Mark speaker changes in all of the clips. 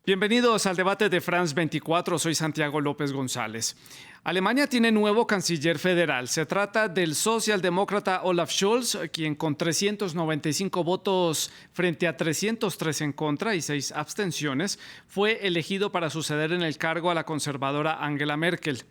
Speaker 1: Bienvenidos al debate de France 24, soy Santiago López González. Alemania tiene nuevo canciller federal. Se trata del socialdemócrata Olaf Scholz, quien con 395 votos frente a 303 en contra y 6 abstenciones, fue elegido para suceder en el cargo a la conservadora Angela Merkel.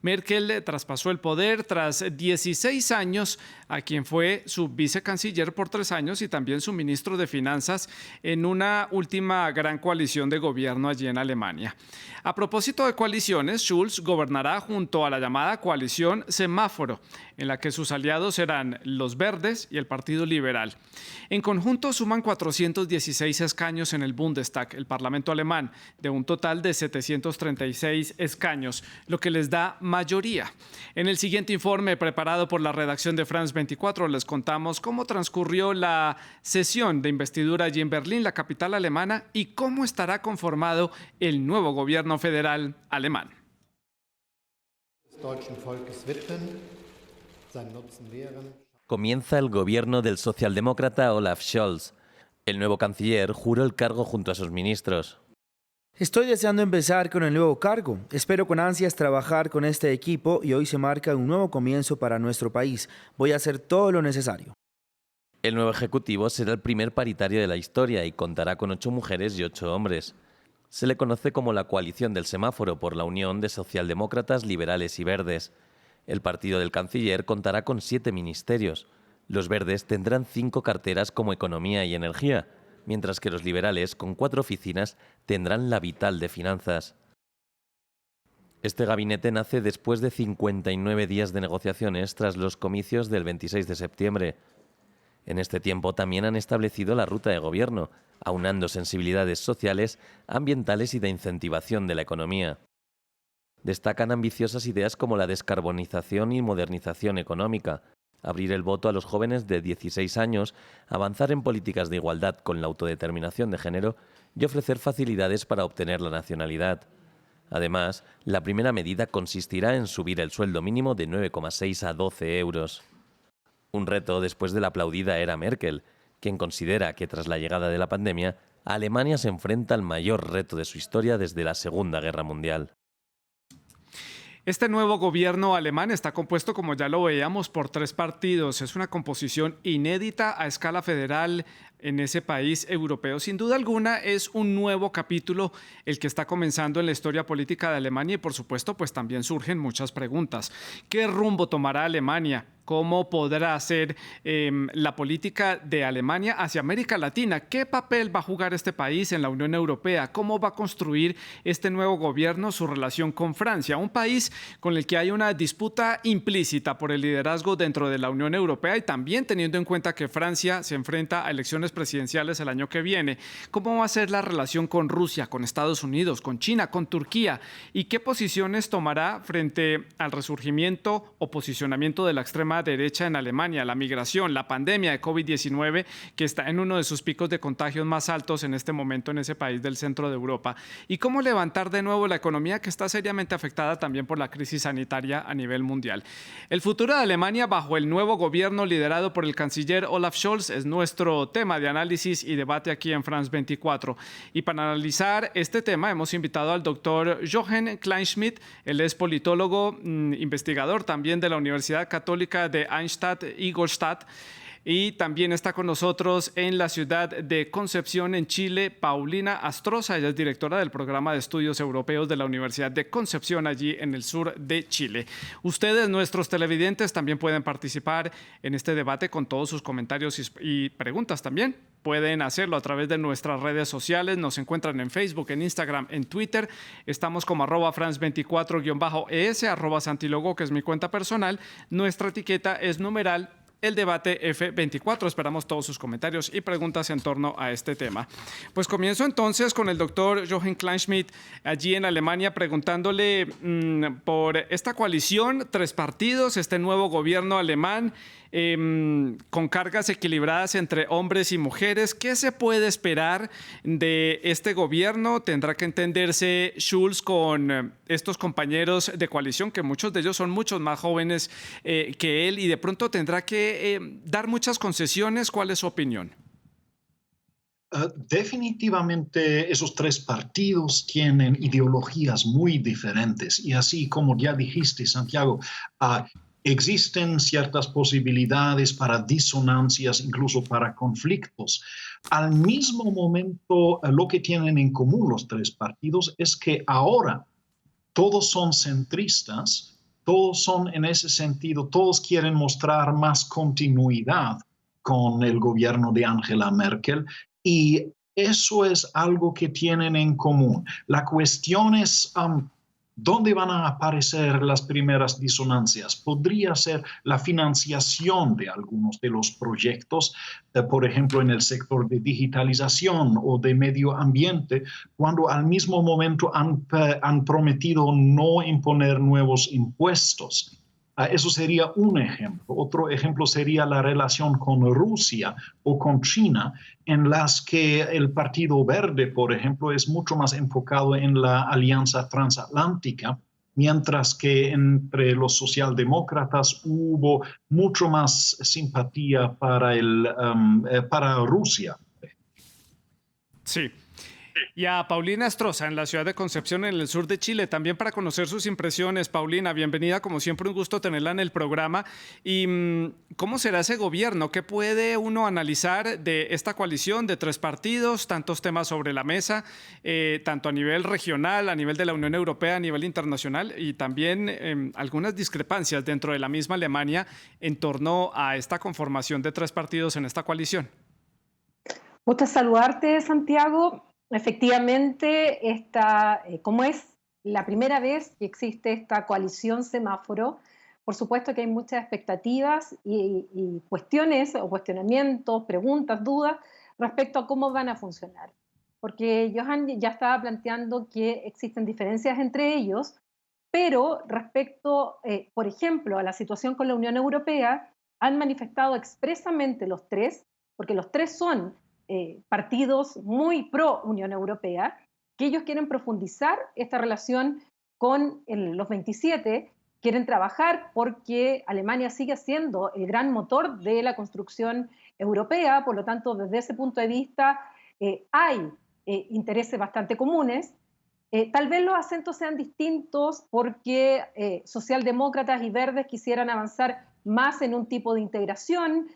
Speaker 1: Merkel traspasó el poder tras 16 años a quien fue su vicecanciller por 3 años y también su ministro de Finanzas en una última gran coalición de gobierno allí en Alemania. A propósito de coaliciones, Scholz gobernará junto a la llamada coalición Semáforo, en la que sus aliados serán los Verdes y el Partido Liberal. En conjunto suman 416 escaños en el Bundestag, el Parlamento alemán, de un total de 736 escaños, lo que les da mayoría. En el siguiente informe preparado por la redacción de France 24 les contamos cómo transcurrió la sesión de investidura allí en Berlín, la capital alemana, y cómo estará conformado el nuevo gobierno federal alemán.
Speaker 2: Comienza el gobierno del socialdemócrata Olaf Scholz. El nuevo canciller juró el cargo junto a sus ministros.
Speaker 3: Estoy deseando empezar con el nuevo cargo. Espero con ansias trabajar con este equipo y hoy se marca un nuevo comienzo para nuestro país. Voy a hacer todo lo necesario.
Speaker 2: El nuevo ejecutivo será el primer paritario de la historia y contará con 8 mujeres y 8 hombres. Se le conoce como la coalición del semáforo por la unión de socialdemócratas, liberales y verdes. El partido del canciller contará con 7 ministerios. Los verdes tendrán 5 carteras como economía y energía, mientras que los liberales, con 4 oficinas, tendrán la vital de finanzas. Este gabinete nace después de 59 días de negociaciones tras los comicios del 26 de septiembre. En este tiempo también han establecido la ruta de gobierno, aunando sensibilidades sociales, ambientales y de incentivación de la economía. Destacan ambiciosas ideas como la descarbonización y modernización económica, abrir el voto a los jóvenes de 16 años, avanzar en políticas de igualdad con la autodeterminación de género y ofrecer facilidades para obtener la nacionalidad. Además, la primera medida consistirá en subir el sueldo mínimo de 9,6 a 12 euros. Un reto después de la aplaudida era Merkel, quien considera que tras la llegada de la pandemia, Alemania se enfrenta al mayor reto de su historia desde la Segunda Guerra Mundial.
Speaker 1: Este nuevo gobierno alemán está compuesto, como ya lo veíamos, por 3 partidos. Es una composición inédita a escala federal en ese país europeo. Sin duda alguna es un nuevo capítulo el que está comenzando en la historia política de Alemania y por supuesto pues también surgen muchas preguntas. ¿Qué rumbo tomará Alemania? ¿Cómo podrá ser la política de Alemania hacia América Latina? ¿Qué papel va a jugar este país en la Unión Europea? ¿Cómo va a construir este nuevo gobierno su relación con Francia? Un país con el que hay una disputa implícita por el liderazgo dentro de la Unión Europea y también teniendo en cuenta que Francia se enfrenta a elecciones presidenciales el año que viene. ¿Cómo va a ser la relación con Rusia, con Estados Unidos, con China, con Turquía? ¿Y qué posiciones tomará frente al resurgimiento o posicionamiento de la extrema derecha en Alemania, la migración, la pandemia de COVID-19 que está en uno de sus picos de contagios más altos en este momento en ese país del centro de Europa? ¿Y cómo levantar de nuevo la economía que está seriamente afectada también por la crisis sanitaria a nivel mundial? El futuro de Alemania bajo el nuevo gobierno liderado por el canciller Olaf Scholz es nuestro tema de análisis y debate aquí en France 24. Y para analizar este tema hemos invitado al doctor Jochen Kleinschmidt. Él es politólogo, investigador también de la Universidad Católica de Eichstätt-Ingolstadt. Y también está con nosotros en la ciudad de Concepción, en Chile, Paulina Astroza. Ella es directora del programa de estudios europeos de la Universidad de Concepción, allí en el sur de Chile. Ustedes, nuestros televidentes, también pueden participar en este debate con todos sus comentarios y preguntas también. Pueden hacerlo a través de nuestras redes sociales. Nos encuentran en Facebook, en Instagram, en Twitter. Estamos como @France24-ES, @Santilogo, que es mi cuenta personal. Nuestra etiqueta es numeral el debate F24. Esperamos todos sus comentarios y preguntas en torno a este tema. Pues comienzo entonces con el doctor Jochen Kleinschmidt allí en Alemania preguntándole por esta coalición, 3 partidos, este nuevo gobierno alemán con cargas equilibradas entre hombres y mujeres. ¿Qué se puede esperar de este gobierno? ¿Tendrá que entenderse Scholz con estos compañeros de coalición, que muchos de ellos son muchos más jóvenes que él, y de pronto tendrá que dar muchas concesiones? ¿Cuál es su opinión?
Speaker 4: Definitivamente esos tres partidos tienen ideologías muy diferentes y así como ya dijiste, Santiago, existen ciertas posibilidades para disonancias, incluso para conflictos. Al mismo momento, lo que tienen en común los tres partidos es que ahora todos son centristas, todos son en ese sentido, todos quieren mostrar más continuidad con el gobierno de Angela Merkel y eso es algo que tienen en común. La cuestión es ¿dónde van a aparecer las primeras disonancias? Podría ser la financiación de algunos de los proyectos, por ejemplo, en el sector de digitalización o de medio ambiente, cuando al mismo momento han prometido no imponer nuevos impuestos. Eso sería un ejemplo. Otro ejemplo sería la relación con Rusia o con China, en las que el Partido Verde, por ejemplo, es mucho más enfocado en la alianza transatlántica, mientras que entre los socialdemócratas hubo mucho más simpatía para Rusia.
Speaker 1: Sí. Y a Paulina Estroza, en la ciudad de Concepción, en el sur de Chile, también para conocer sus impresiones. Paulina, bienvenida, como siempre, un gusto tenerla en el programa. ¿Y cómo será ese gobierno? ¿Qué puede uno analizar de esta coalición de tres partidos, tantos temas sobre la mesa, tanto a nivel regional, a nivel de la Unión Europea, a nivel internacional, y también algunas discrepancias dentro de la misma Alemania en torno a esta conformación de tres partidos en esta coalición?
Speaker 5: Gusto saludarte, Santiago. Efectivamente, como es la primera vez que existe esta coalición semáforo, por supuesto que hay muchas expectativas y cuestiones o cuestionamientos, preguntas, dudas respecto a cómo van a funcionar. Porque Johan ya estaba planteando que existen diferencias entre ellos, pero respecto, por ejemplo, a la situación con la Unión Europea, han manifestado expresamente los tres, porque los tres son partidos muy pro Unión Europea, que ellos quieren profundizar esta relación con los 27, quieren trabajar porque Alemania sigue siendo el gran motor de la construcción europea, por lo tanto, desde ese punto de vista hay intereses bastante comunes. Tal vez los acentos sean distintos porque socialdemócratas y verdes quisieran avanzar más en un tipo de integración,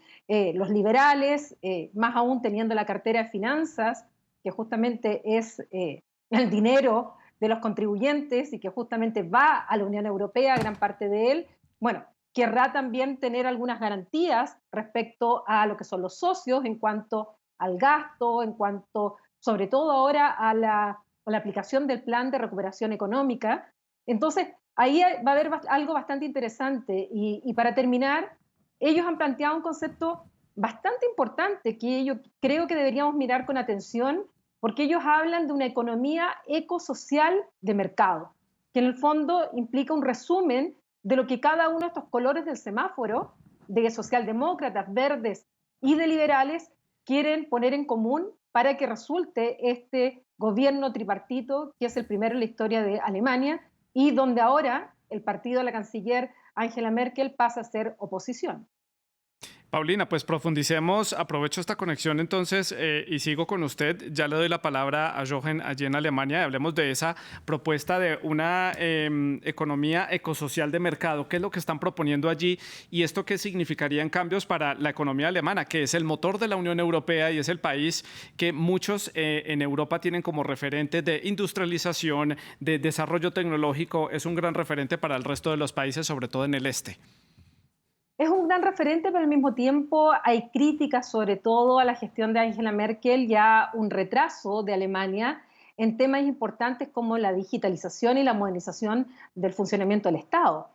Speaker 5: los liberales, más aún teniendo la cartera de finanzas, que justamente es el dinero de los contribuyentes y que justamente va a la Unión Europea, gran parte de él, bueno, querrá también tener algunas garantías respecto a lo que son los socios en cuanto al gasto, en cuanto, sobre todo ahora, a la aplicación del plan de recuperación económica. Entonces, ahí va a haber algo bastante interesante. Y para terminar, ellos han planteado un concepto bastante importante que yo creo que deberíamos mirar con atención, porque ellos hablan de una economía ecosocial de mercado, que en el fondo implica un resumen de lo que cada uno de estos colores del semáforo, de socialdemócratas, verdes y de liberales, quieren poner en común para que resulte este gobierno tripartito, que es el primero en la historia de Alemania, y donde ahora el partido de la canciller Angela Merkel pasa a ser oposición.
Speaker 1: Paulina, pues profundicemos, aprovecho esta conexión entonces y sigo con usted. Ya le doy la palabra a Jochen allí en Alemania y hablemos de esa propuesta de una economía ecosocial de mercado. ¿Qué es lo que están proponiendo allí y esto qué significaría en cambios para la economía alemana, que es el motor de la Unión Europea y es el país que muchos en Europa tienen como referente de industrialización, de desarrollo tecnológico? Es un gran referente para el resto de los países, sobre todo en el este.
Speaker 5: Es un gran referente, pero al mismo tiempo hay críticas sobre todo a la gestión de Angela Merkel y a un retraso de Alemania en temas importantes como la digitalización y la modernización del funcionamiento del Estado.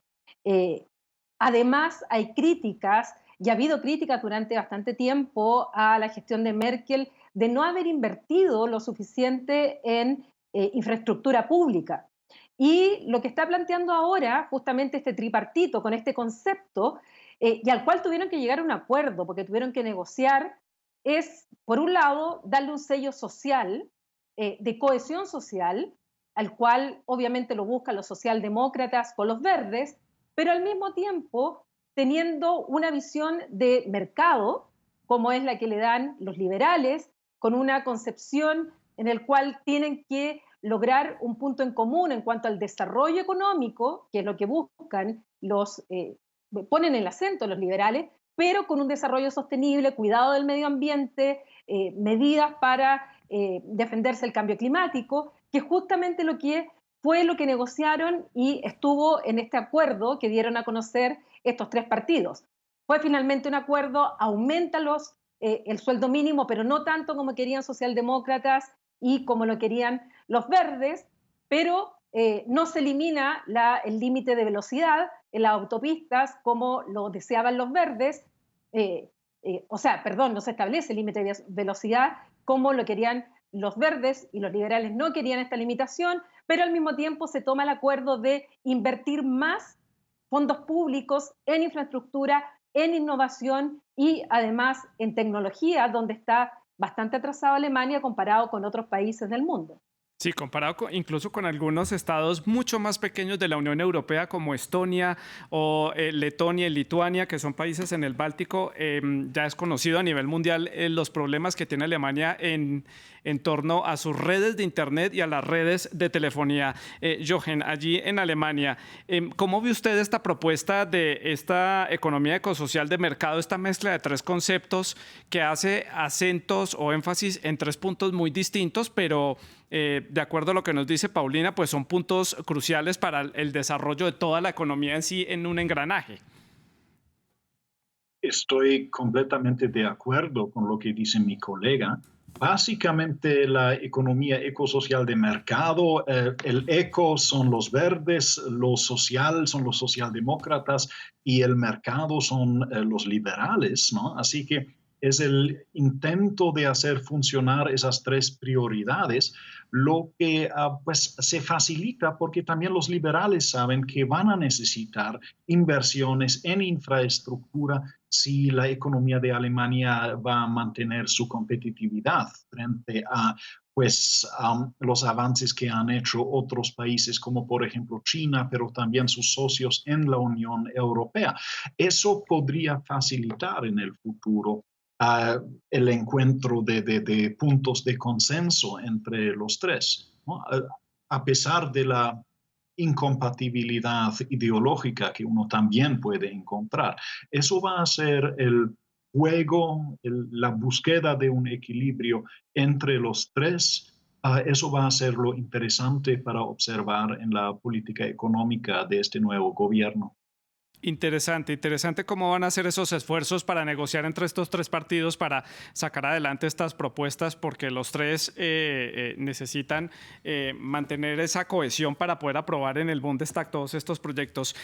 Speaker 5: Además, hay críticas, y ha habido críticas durante bastante tiempo a la gestión de Merkel de no haber invertido lo suficiente en infraestructura pública. Y lo que está planteando ahora, justamente este tripartito con este concepto, y al cual tuvieron que llegar a un acuerdo, porque tuvieron que negociar, es, por un lado, darle un sello social, de cohesión social, al cual obviamente lo buscan los socialdemócratas con los verdes, pero al mismo tiempo teniendo una visión de mercado, como es la que le dan los liberales, con una concepción en el cual tienen que lograr un punto en común en cuanto al desarrollo económico, que es lo que buscan ponen el acento los liberales, pero con un desarrollo sostenible, cuidado del medio ambiente, medidas para defenderse del cambio climático, que es justamente fue lo que negociaron y estuvo en este acuerdo que dieron a conocer estos tres partidos. Fue finalmente un acuerdo, aumenta el sueldo mínimo, pero no tanto como querían socialdemócratas y como lo querían los verdes, pero no se elimina el límite de velocidad en las autopistas como lo deseaban los verdes, no se establece el límite de velocidad como lo querían los verdes, y los liberales no querían esta limitación, pero al mismo tiempo se toma el acuerdo de invertir más fondos públicos en infraestructura, en innovación y además en tecnología, donde está bastante atrasado Alemania comparado con otros países del mundo.
Speaker 1: Sí, comparado incluso con algunos estados mucho más pequeños de la Unión Europea como Estonia o Letonia y Lituania, que son países en el Báltico, ya es conocido a nivel mundial los problemas que tiene Alemania en torno a sus redes de Internet y a las redes de telefonía. Jochen, allí en Alemania, ¿cómo ve usted esta propuesta de esta economía ecosocial de mercado, esta mezcla de tres conceptos que hace acentos o énfasis en tres puntos muy distintos, pero de acuerdo a lo que nos dice Paulina, pues son puntos cruciales para el desarrollo de toda la economía en sí en un engranaje?
Speaker 4: Estoy completamente de acuerdo con lo que dice mi colega. Básicamente la economía ecosocial de mercado, el eco son los verdes, lo social son los socialdemócratas y el mercado son los liberales, ¿no? Así que es el intento de hacer funcionar esas tres prioridades, lo que pues se facilita porque también los liberales saben que van a necesitar inversiones en infraestructura si la economía de Alemania va a mantener su competitividad frente a los avances que han hecho otros países como por ejemplo China, pero también sus socios en la Unión Europea. Eso podría facilitar en el futuro el encuentro de puntos de consenso entre los tres, ¿no? A pesar de la incompatibilidad ideológica que uno también puede encontrar. Eso va a ser el juego, la búsqueda de un equilibrio entre los tres. Eso va a ser lo interesante para observar en la política económica de este nuevo gobierno.
Speaker 1: Interesante cómo van a hacer esos esfuerzos para negociar entre estos tres partidos para sacar adelante estas propuestas, porque los tres necesitan mantener esa cohesión para poder aprobar en el Bundestag todos estos proyectos.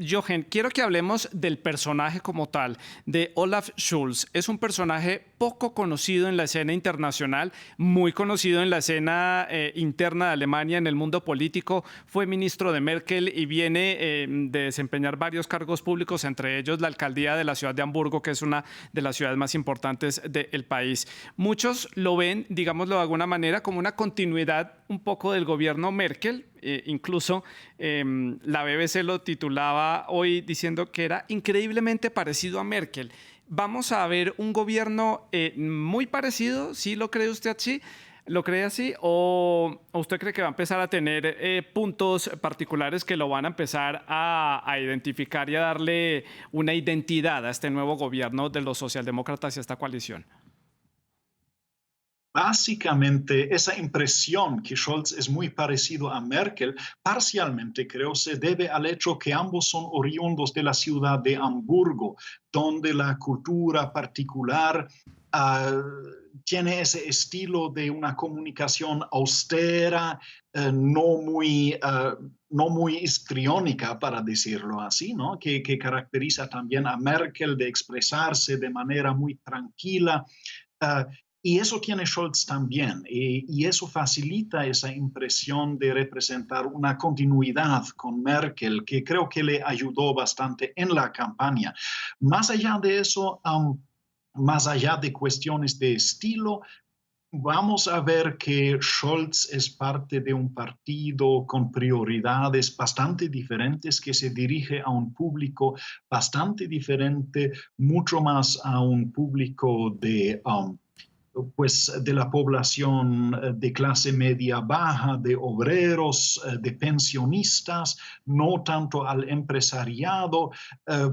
Speaker 1: Jochen, quiero que hablemos del personaje como tal, de Olaf Scholz. Es un personaje poco conocido en la escena internacional, muy conocido en la escena interna de Alemania, en el mundo político. Fue ministro de Merkel y viene de desempeñar varios cargos públicos, entre ellos la alcaldía de la ciudad de Hamburgo, que es una de las ciudades más importantes del país. Muchos lo ven, digámoslo de alguna manera, como una continuidad un poco del gobierno Merkel. Incluso la BBC lo titulaba hoy diciendo que era increíblemente parecido a Merkel. ¿Vamos a ver un gobierno muy parecido? ¿Sí lo cree usted así? ¿Lo cree así? ¿O usted cree que va a empezar a tener puntos particulares que lo van a empezar a identificar y a darle una identidad a este nuevo gobierno de los socialdemócratas y a esta coalición?
Speaker 4: Básicamente, esa impresión que Scholz es muy parecido a Merkel, parcialmente creo se debe al hecho que ambos son oriundos de la ciudad de Hamburgo, donde la cultura particular tiene ese estilo de una comunicación austera, no muy histriónica, para decirlo así, ¿no? Que caracteriza también a Merkel, de expresarse de manera muy tranquila. Y eso tiene Scholz también, y eso facilita esa impresión de representar una continuidad con Merkel, que creo que le ayudó bastante en la campaña. Más allá de eso, más allá de cuestiones de estilo, vamos a ver que Scholz es parte de un partido con prioridades bastante diferentes, que se dirige a un público bastante diferente, mucho más a un público pues de la población de clase media baja, de obreros, de pensionistas, no tanto al empresariado.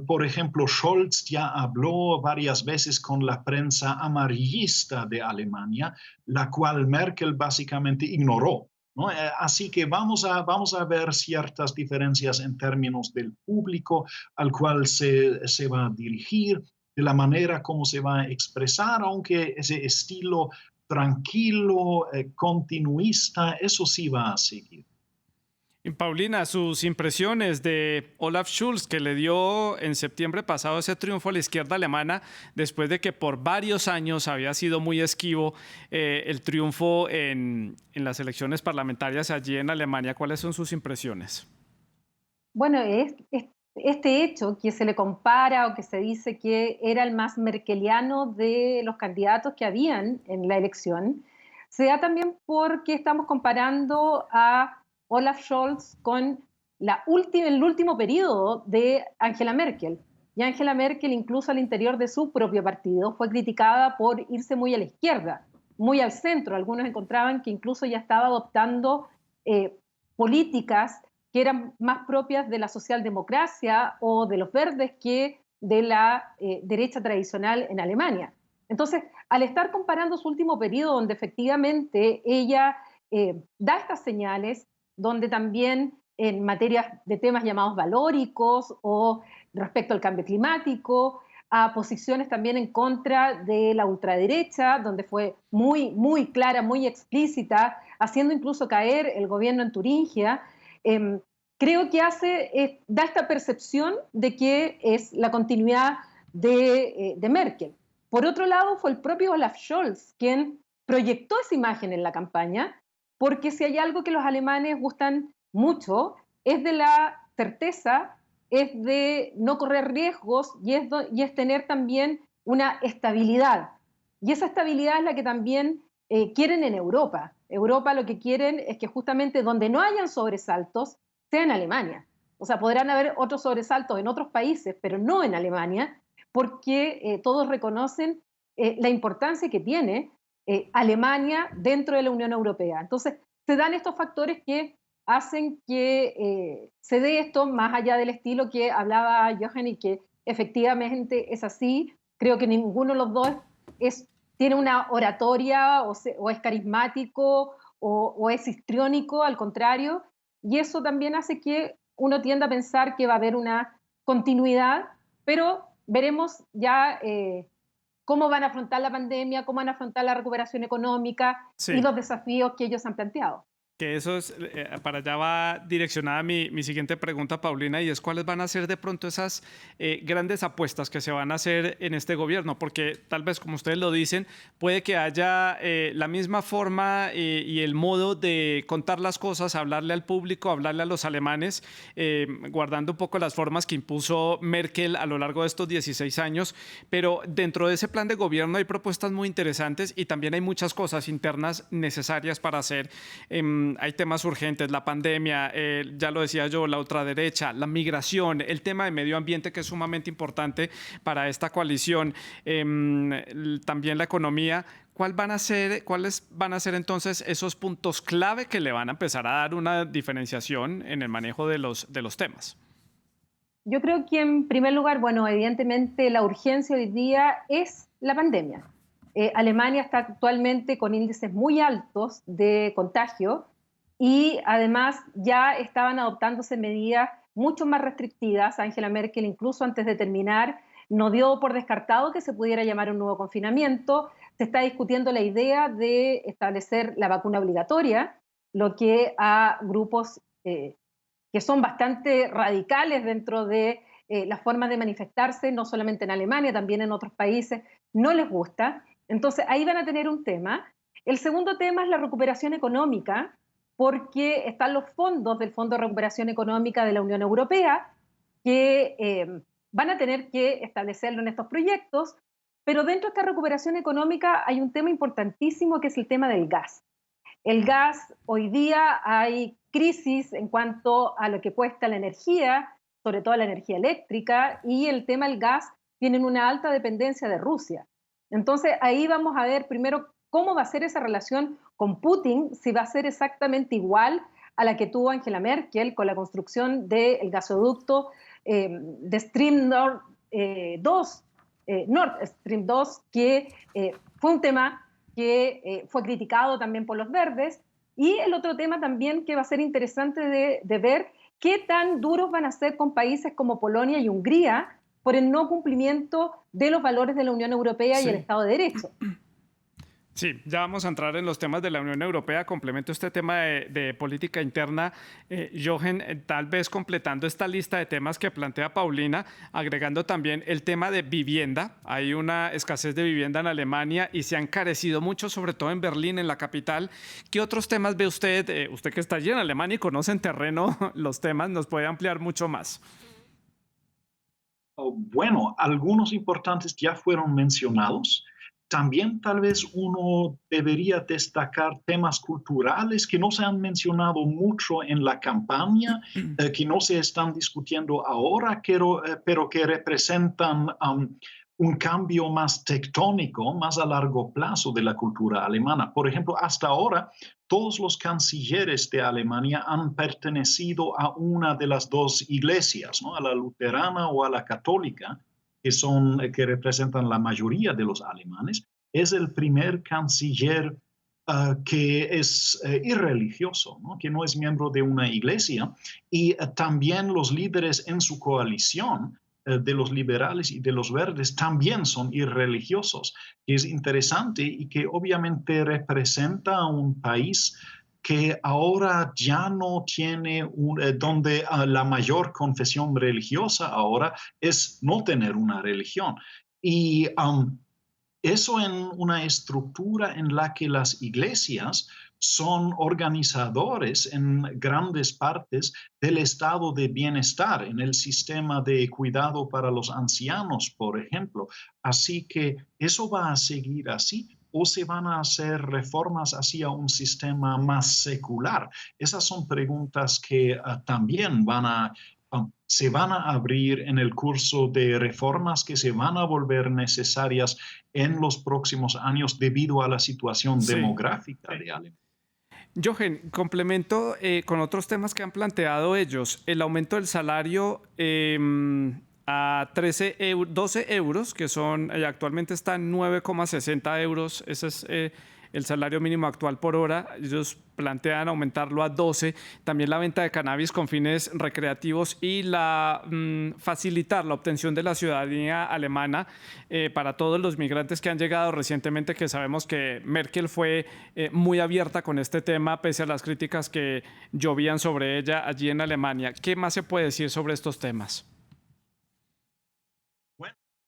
Speaker 4: Por ejemplo, Scholz ya habló varias veces con la prensa amarillista de Alemania, la cual Merkel básicamente ignoró. ¿No? Así que vamos a ver ciertas diferencias en términos del público al cual se va a dirigir, de la manera como se va a expresar, aunque ese estilo tranquilo, continuista, eso sí va a seguir.
Speaker 1: Y Paulina, sus impresiones de Olaf Scholz, que le dio en septiembre pasado ese triunfo a la izquierda alemana, después de que por varios años había sido muy esquivo el triunfo en las elecciones parlamentarias allí en Alemania. ¿Cuáles son sus impresiones?
Speaker 5: Bueno, este hecho que se le compara o que se dice que era el más merkeliano de los candidatos que habían en la elección, se da también porque estamos comparando a Olaf Scholz con el último periodo de Angela Merkel. Y Angela Merkel, incluso al interior de su propio partido, fue criticada por irse muy a la izquierda, muy al centro. Algunos encontraban que incluso ya estaba adoptando políticas que eran más propias de la socialdemocracia o de los verdes que de la derecha tradicional en Alemania. Entonces, al estar comparando su último periodo, donde efectivamente ella da estas señales, donde también en materia de temas llamados valóricos o respecto al cambio climático, a posiciones también en contra de la ultraderecha, donde fue muy, muy clara, muy explícita, haciendo incluso caer el gobierno en Turingia, creo que da esta percepción de que es la continuidad de Merkel. Por otro lado, fue el propio Olaf Scholz quien proyectó esa imagen en la campaña, porque si hay algo que los alemanes gustan mucho, es de la certeza, es de no correr riesgos y es tener también una estabilidad. Y esa estabilidad es la que también quieren en Europa. Europa lo que quieren es que justamente donde no hayan sobresaltos, sea en Alemania. O sea, podrán haber otros sobresaltos en otros países, pero no en Alemania, porque todos reconocen la importancia que tiene Alemania dentro de la Unión Europea. Entonces, se dan estos factores que hacen que se dé esto más allá del estilo que hablaba Jochen y que efectivamente es así. Creo que ninguno de los dos tiene una oratoria o es carismático o es histriónico, al contrario, y eso también hace que uno tienda a pensar que va a haber una continuidad, pero veremos ya cómo van a afrontar la pandemia, cómo van a afrontar la recuperación económica y los desafíos que ellos han planteado.
Speaker 1: Que eso es, para allá va direccionada mi siguiente pregunta, Paulina, y es cuáles van a ser de pronto esas grandes apuestas que se van a hacer en este gobierno, porque tal vez, como ustedes lo dicen, puede que haya la misma forma y el modo de contar las cosas, hablarle al público, hablarle a los alemanes, guardando un poco las formas que impuso Merkel a lo largo de estos 16 años, pero dentro de ese plan de gobierno hay propuestas muy interesantes y también hay muchas cosas internas necesarias para hacer. Hay temas urgentes, la pandemia, ya lo decía yo, la ultraderecha, la migración, el tema de medio ambiente que es sumamente importante para esta coalición, también la economía. ¿Cuáles van a ser entonces esos puntos clave que le van a empezar a dar una diferenciación en el manejo de los temas?
Speaker 5: Yo creo que en primer lugar, bueno, evidentemente la urgencia hoy día es la pandemia. Alemania está actualmente con índices muy altos de contagio y además ya estaban adoptándose medidas mucho más restrictivas. Angela Merkel, incluso antes de terminar, no dio por descartado que se pudiera llamar un nuevo confinamiento. Se está discutiendo la idea de establecer la vacuna obligatoria, lo que a grupos que son bastante radicales dentro de las formas de manifestarse, no solamente en Alemania, también en otros países, no les gusta. Entonces, ahí van a tener un tema. El segundo tema es la recuperación económica, porque están los fondos del Fondo de Recuperación Económica de la Unión Europea, que van a tener que establecerlo en estos proyectos, pero dentro de esta recuperación económica hay un tema importantísimo que es el tema del gas. El gas, hoy día hay crisis en cuanto a lo que cuesta la energía, sobre todo la energía eléctrica, y el tema del gas tienen una alta dependencia de Rusia. Entonces ahí vamos a ver primero cómo va a ser esa relación con Putin, si va a ser exactamente igual a la que tuvo Angela Merkel con la construcción del gasoducto de Stream Nord 2, Nord Stream 2, que fue un tema que fue criticado también por los verdes. Y el otro tema también que va a ser interesante de ver qué tan duros van a ser con países como Polonia y Hungría por el no cumplimiento de los valores de la Unión Europea y el Estado de Derecho.
Speaker 1: Sí, ya vamos a entrar en los temas de la Unión Europea. Complemento este tema de política interna. Jochen, tal vez completando esta lista de temas que plantea Paulina, agregando también el tema de vivienda. Hay una escasez de vivienda en Alemania y se ha encarecido mucho, sobre todo en Berlín, en la capital. ¿Qué otros temas ve usted? Usted que está allí en Alemania y conoce en terreno los temas, nos puede ampliar mucho más.
Speaker 4: Bueno, algunos importantes ya fueron mencionados. También tal vez uno debería destacar temas culturales que no se han mencionado mucho en la campaña, que no se están discutiendo ahora, pero que representan un cambio más tectónico, más a largo plazo de la cultura alemana. Por ejemplo, hasta ahora, todos los cancilleres de Alemania han pertenecido a una de las dos iglesias, ¿no? A la luterana o a la católica, que representan la mayoría de los alemanes. Es el primer canciller que es irreligioso, ¿no? Que no es miembro de una iglesia, y también los líderes en su coalición de los liberales y de los verdes también son irreligiosos, que es interesante y que obviamente representa a un país que ahora ya no tiene donde la mayor confesión religiosa ahora es no tener una religión. Y eso en una estructura en la que las iglesias son organizadores en grandes partes del estado de bienestar, en el sistema de cuidado para los ancianos, por ejemplo. Así que eso va a seguir así. ¿O se van a hacer reformas hacia un sistema más secular? Esas son preguntas que también se van a abrir en el curso de reformas que se van a volver necesarias en los próximos años debido a la situación demográfica de Alemania.
Speaker 1: Jochen, complemento con otros temas que han planteado ellos. El aumento del salario a 12 euros, que son actualmente está en 9,60 euros. Ese es el salario mínimo actual por hora. Ellos plantean aumentarlo a 12. También la venta de cannabis con fines recreativos y facilitar la obtención de la ciudadanía alemana para todos los migrantes que han llegado recientemente, que sabemos que Merkel fue muy abierta con este tema, pese a las críticas que llovían sobre ella allí en Alemania. ¿Qué más se puede decir sobre estos temas?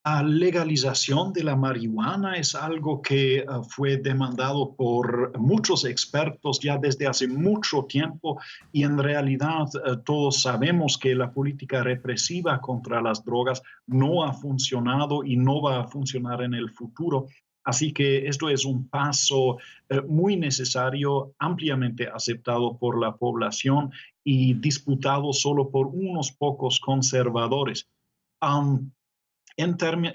Speaker 4: La legalización de la marihuana es algo que fue demandado por muchos expertos ya desde hace mucho tiempo, y en realidad todos sabemos que la política represiva contra las drogas no ha funcionado y no va a funcionar en el futuro. Así que esto es un paso muy necesario, ampliamente aceptado por la población y disputado solo por unos pocos conservadores.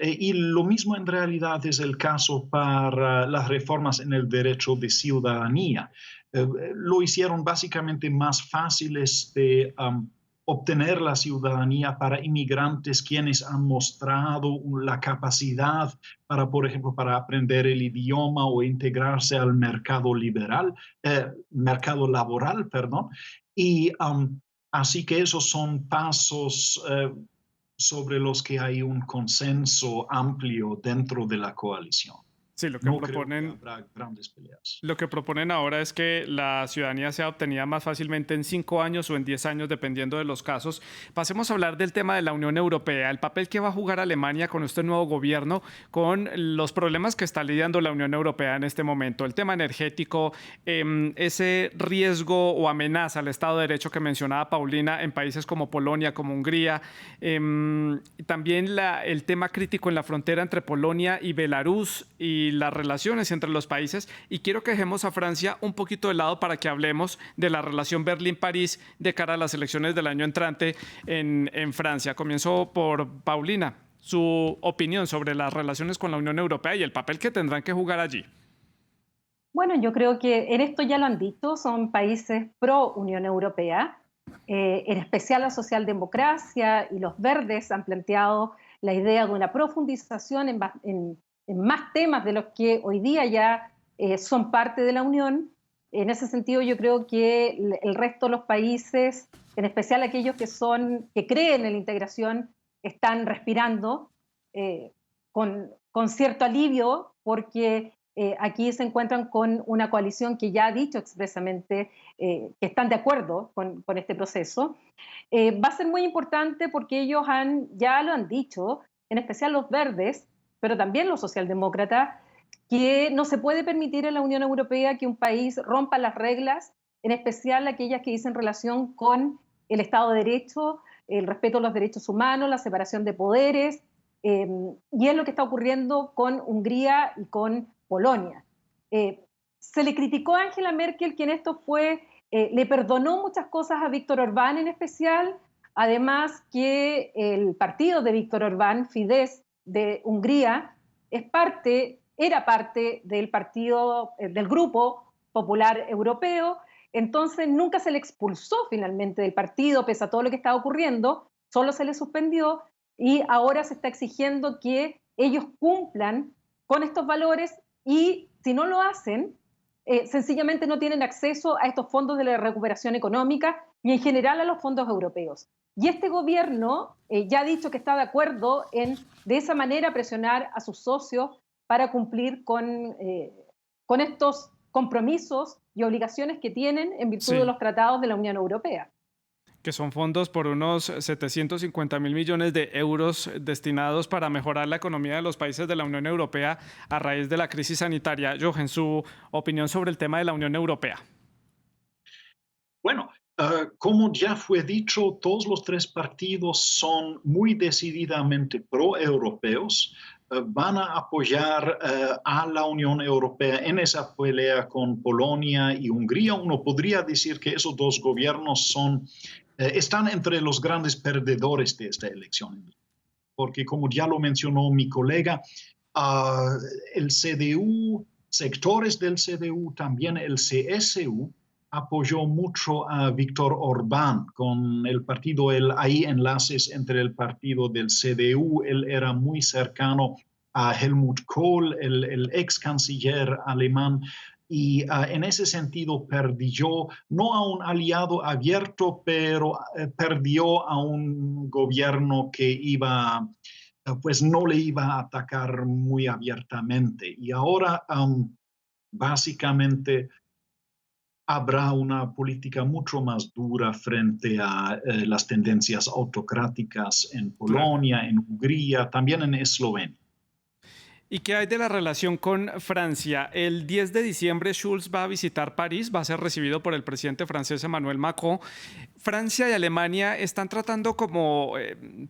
Speaker 4: Y lo mismo en realidad es el caso para las reformas en el derecho de ciudadanía. Lo hicieron básicamente más fáciles de obtener la ciudadanía para inmigrantes quienes han mostrado la capacidad para, por ejemplo, para aprender el idioma o integrarse al mercado laboral, perdón. Y así que esos son pasos sobre los que hay un consenso amplio dentro de la coalición.
Speaker 1: Sí, lo que
Speaker 4: no
Speaker 1: proponen,
Speaker 4: creo que habrá grandes peleas.
Speaker 1: Lo que proponen ahora es que la ciudadanía sea obtenida más fácilmente en 5 años o en 10 años, dependiendo de los casos. Pasemos a hablar del tema de la Unión Europea, el papel que va a jugar Alemania con este nuevo gobierno, con los problemas que está lidiando la Unión Europea en este momento. El tema energético, ese riesgo o amenaza al Estado de Derecho que mencionaba Paulina en países como Polonia, como Hungría. También el tema crítico en la frontera entre Polonia y Belarus y las relaciones entre los países, y quiero que dejemos a Francia un poquito de lado para que hablemos de la relación Berlín-París de cara a las elecciones del año entrante en Francia. Comienzo por Paulina. su opinión sobre las relaciones con la Unión Europea y el papel que tendrán que jugar allí.
Speaker 5: Bueno, yo creo que en esto ya lo han dicho, son países pro Unión Europea, en especial la socialdemocracia y los verdes han planteado la idea de una profundización en más temas de los que hoy día ya son parte de la Unión. En ese sentido, yo creo que el resto de los países, en especial aquellos que creen en la integración, están respirando con cierto alivio, porque aquí se encuentran con una coalición que ya ha dicho expresamente que están de acuerdo con este proceso. Va a ser muy importante porque ellos ya lo han dicho, en especial los verdes, pero también los socialdemócratas, que no se puede permitir en la Unión Europea que un país rompa las reglas, en especial aquellas que dicen relación con el Estado de Derecho, el respeto a los derechos humanos, la separación de poderes, y es lo que está ocurriendo con Hungría y con Polonia. Se le criticó a Angela Merkel que en esto le perdonó muchas cosas a Víctor Orbán en especial, además que el partido de Víctor Orbán, Fidesz, de Hungría, era parte del partido, del Grupo Popular Europeo, entonces nunca se le expulsó finalmente del partido, pese a todo lo que estaba ocurriendo, solo se le suspendió y ahora se está exigiendo que ellos cumplan con estos valores y si no lo hacen, sencillamente no tienen acceso a estos fondos de la recuperación económica y en general a los fondos europeos. Y este gobierno ya ha dicho que está de acuerdo en de esa manera presionar a sus socios para cumplir con estos compromisos y obligaciones que tienen en virtud de los tratados de la Unión Europea.
Speaker 1: Que son fondos por unos 750.000 millones de euros destinados para mejorar la economía de los países de la Unión Europea a raíz de la crisis sanitaria. Jochen, su opinión sobre el tema de la Unión Europea.
Speaker 4: Bueno, como ya fue dicho, todos los tres partidos son muy decididamente pro-europeos. Van a apoyar a la Unión Europea en esa pelea con Polonia y Hungría. Uno podría decir que esos dos gobiernos están entre los grandes perdedores de esta elección, porque como ya lo mencionó mi colega, el CDU, sectores del CDU, también el CSU, apoyó mucho a Víctor Orbán con el partido, hay enlaces entre el partido del CDU, él era muy cercano a Helmut Kohl, el ex canciller alemán, y en ese sentido perdió no a un aliado abierto, pero perdió a un gobierno que pues no le iba a atacar muy abiertamente. Y ahora básicamente habrá una política mucho más dura frente a las tendencias autocráticas en Polonia, en Hungría, también en Eslovenia.
Speaker 1: ¿Y qué hay de la relación con Francia? El 10 de diciembre Schulz va a visitar París, va a ser recibido por el presidente francés Emmanuel Macron. Francia y Alemania están tratando como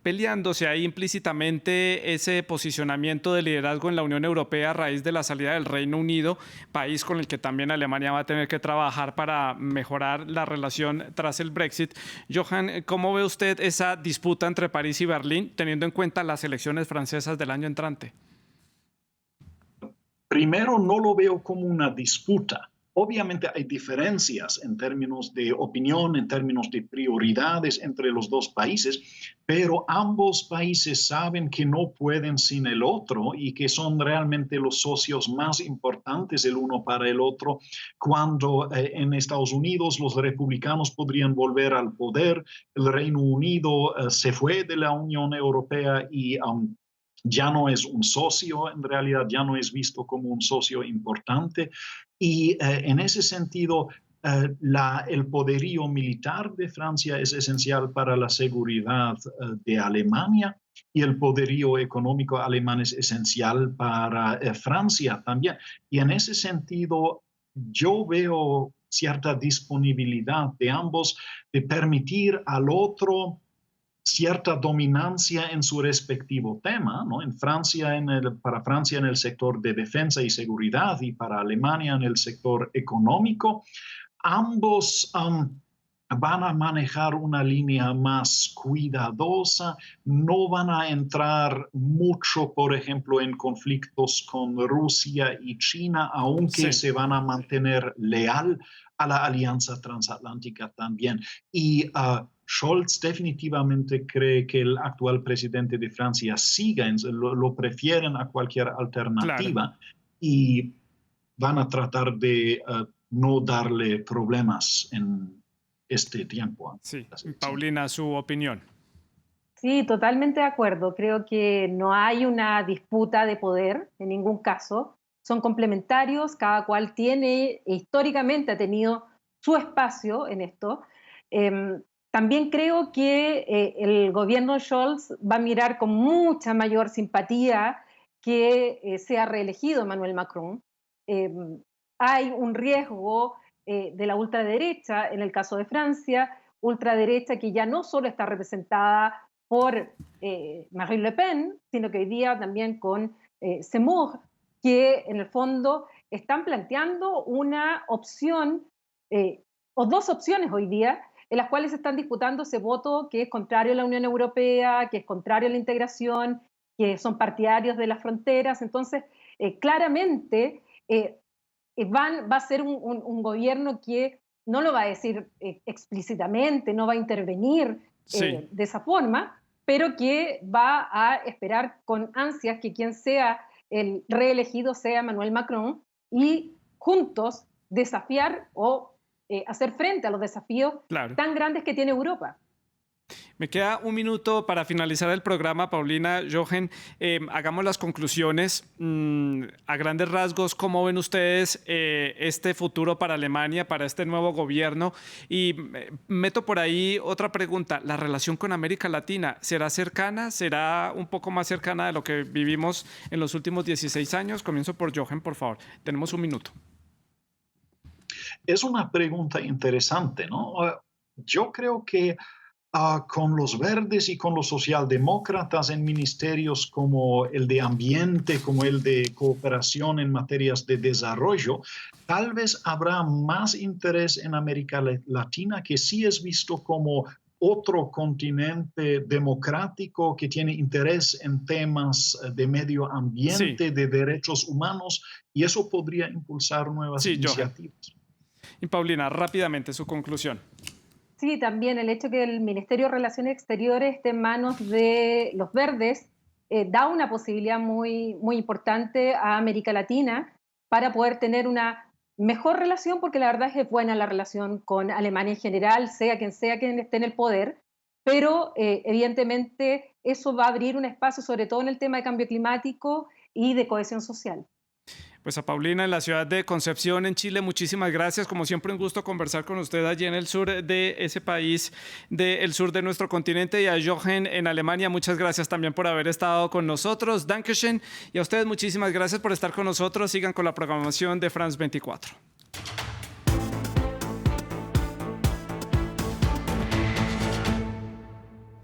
Speaker 1: peleándose ahí implícitamente ese posicionamiento de liderazgo en la Unión Europea a raíz de la salida del Reino Unido, país con el que también Alemania va a tener que trabajar para mejorar la relación tras el Brexit. Jochen, ¿cómo ve usted esa disputa entre París y Berlín, teniendo en cuenta las elecciones francesas del año entrante?
Speaker 4: Primero, no lo veo como una disputa. Obviamente hay diferencias en términos de opinión, en términos de prioridades entre los dos países, pero ambos países saben que no pueden sin el otro y que son realmente los socios más importantes el uno para el otro. Cuando en Estados Unidos los republicanos podrían volver al poder, el Reino Unido se fue de la Unión Europea y ya no es un socio, en realidad ya no es visto como un socio importante. Y en ese sentido, el poderío militar de Francia es esencial para la seguridad de Alemania y el poderío económico alemán es esencial para Francia también. Y en ese sentido, yo veo cierta disponibilidad de ambos de permitir al otro cierta dominancia en su respectivo tema, ¿no? Para Francia en el sector de defensa y seguridad y para Alemania en el sector económico. Ambos van a manejar una línea más cuidadosa, no van a entrar mucho, por ejemplo, en conflictos con Rusia y China, aunque se van a mantener leal a la alianza transatlántica también. Y Scholz definitivamente cree que el actual presidente de Francia siga, lo prefieren a cualquier alternativa y van a tratar de no darle problemas en este tiempo.
Speaker 1: Sí, Paulina, su opinión.
Speaker 5: Sí, totalmente de acuerdo. Creo que no hay una disputa de poder en ningún caso. Son complementarios, cada cual tiene, históricamente ha tenido su espacio en esto. También creo que el gobierno Scholz va a mirar con mucha mayor simpatía que sea reelegido Emmanuel Macron. Hay un riesgo de la ultraderecha, en el caso de Francia, ultraderecha que ya no solo está representada por Marine Le Pen, sino que hoy día también con Zemmour, que en el fondo están planteando una opción, o dos opciones hoy día, en las cuales se están disputando ese voto que es contrario a la Unión Europea, que es contrario a la integración, que son partidarios de las fronteras. Entonces, claramente va a ser un gobierno que no lo va a decir explícitamente, no va a intervenir de esa forma, pero que va a esperar con ansias que quien sea el reelegido sea Emmanuel Macron y juntos desafiar o hacer frente a los desafíos tan grandes que tiene Europa.
Speaker 1: Me queda un minuto para finalizar el programa, Paulina, Jochen. Hagamos las conclusiones. A grandes rasgos, ¿cómo ven ustedes este futuro para Alemania, para este nuevo gobierno? Y meto por ahí otra pregunta. ¿La relación con América Latina será cercana? ¿Será un poco más cercana de lo que vivimos en los últimos 16 años? Comienzo por Jochen, por favor. Tenemos un minuto.
Speaker 4: Es una pregunta interesante, ¿no? Yo creo que con los verdes y con los socialdemócratas en ministerios como el de ambiente, como el de cooperación en materias de desarrollo, tal vez habrá más interés en América Latina, que sí es visto como otro continente democrático que tiene interés en temas de medio ambiente, de derechos humanos, y eso podría impulsar nuevas iniciativas.
Speaker 1: Y Paulina, rápidamente su conclusión.
Speaker 5: Sí, también el hecho que el Ministerio de Relaciones Exteriores esté en manos de los verdes da una posibilidad muy, muy importante a América Latina para poder tener una mejor relación, porque la verdad es que es buena la relación con Alemania en general, sea quien esté en el poder, pero evidentemente eso va a abrir un espacio, sobre todo en el tema de cambio climático y de cohesión social.
Speaker 1: Pues a Paulina en la ciudad de Concepción, en Chile, muchísimas gracias. Como siempre, un gusto conversar con usted allí en el sur de ese país, del sur de nuestro continente. Y a Jochen en Alemania, muchas gracias también por haber estado con nosotros. Dankeschön. Y a ustedes muchísimas gracias por estar con nosotros. Sigan con la programación de France 24.